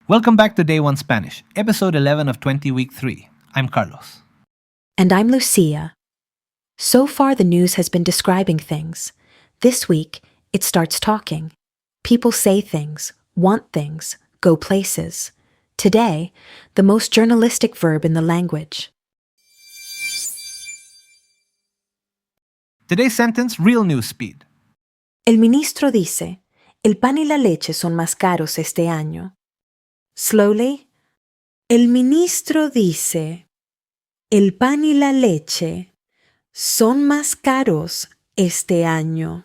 Welcome back to Day 1 Spanish, episode 11 of 20 week 3. I'm Carlos. And I'm Lucia. So far, the news has been describing things. This week, it starts talking. People say things, want things, go places. Today, the most journalistic verb in the language. Today's sentence, real news speed. El ministro dice, el pan y la leche son más caros este año. Slowly, el ministro dice, el pan y la leche son más caros este año.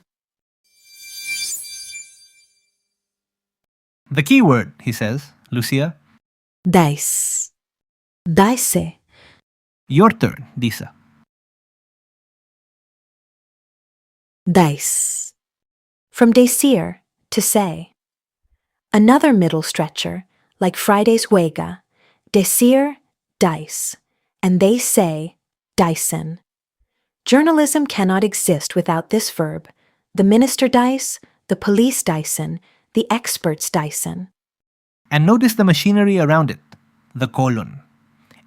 The key word, he says, Lucia. Dice. Dice. Your turn, Disa. Dice. From decir, to say. Another middle stretcher, like Friday's huelga, decir, dice, and they say, dicen. Journalism cannot exist without this verb. The minister dice, the police dicen, the experts dicen. And notice the machinery around it, the colon.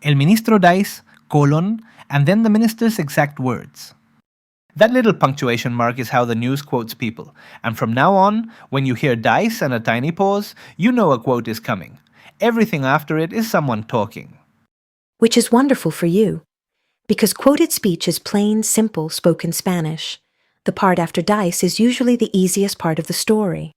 El ministro dice, colon, and then the minister's exact words. That little punctuation mark is how the news quotes people, and from now on, when you hear dice and a tiny pause, you know a quote is coming. Everything after it is someone talking. Which is wonderful for you, because quoted speech is plain, simple, spoken Spanish. The part after dice is usually the easiest part of the story.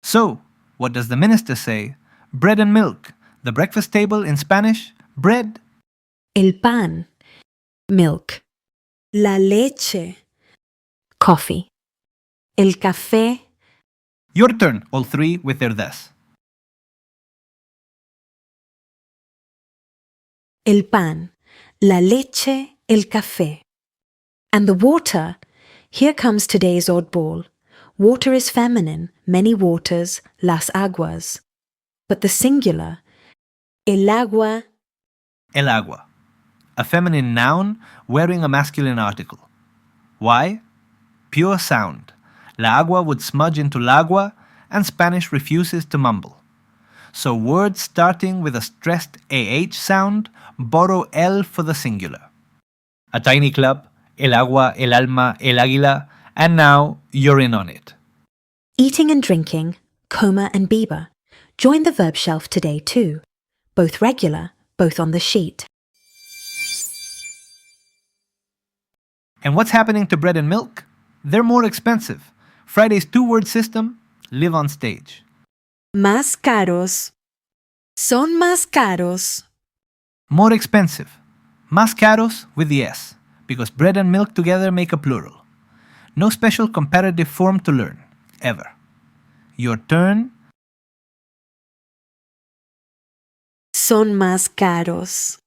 So, what does the minister say? Bread and milk. The breakfast table in Spanish, bread. El pan, milk. La leche, coffee. El café. Your turn, all three with their des. El pan, la leche, el café. And the water, here comes today's oddball. Water is feminine, many waters, las aguas. But the singular, el agua. El agua. A feminine noun wearing a masculine article. Why? Pure sound. La agua would smudge into lagua, and Spanish refuses to mumble. So words starting with a stressed AH sound borrow L for the singular. A tiny club, el agua, el alma, el águila, and now you're in on it. Eating and drinking, coma and Bieber. Join the verb shelf today too. Both regular, both on the sheet. And what's happening to bread and milk? They're more expensive. Friday's two-word system, live on stage. Más caros. Son más caros. More expensive. Más caros with the S, because bread and milk together make a plural. No special comparative form to learn, ever. Your turn. Son más caros.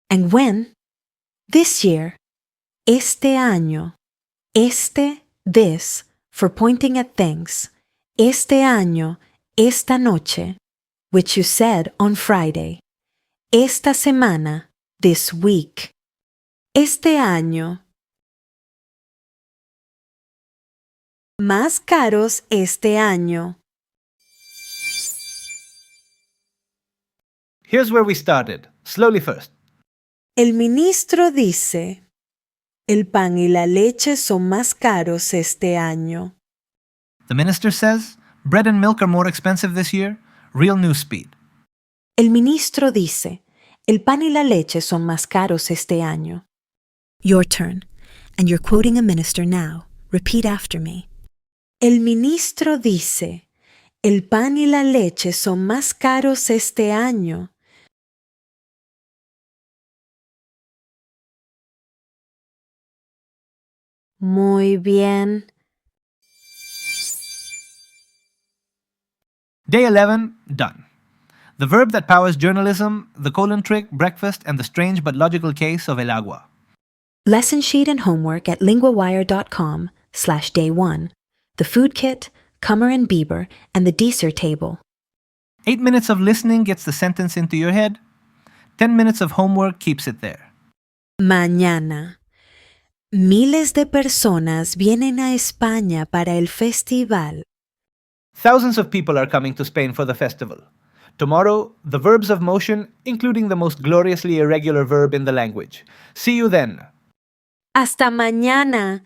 And when? This year. Este año. Este, this, for pointing at things. Este año, esta noche, which you said on Friday. Esta semana, this week. Este año. Más caros este año. Here's where we started. Slowly first. El ministro dice, el pan y la leche son más caros este año. The minister says, bread and milk are more expensive this year. Real news speed. El ministro dice, el pan y la leche son más caros este año. Your turn, and you're quoting a minister now. Repeat after me. El ministro dice, el pan y la leche son más caros este año. Muy bien. Day 11, done. The verb that powers journalism, the colon trick, breakfast, and the strange but logical case of el agua. Lesson sheet and homework at linguawire.com/day1. The food kit, Comer and Bieber, and the decir table. 8 minutes of listening gets the sentence into your head. 10 minutes of homework keeps it there. Mañana. Miles de personas vienen a España para el festival. Thousands of people are coming to Spain for the festival. Tomorrow, the verbs of motion, including the most gloriously irregular verb in the language. See you then. Hasta mañana.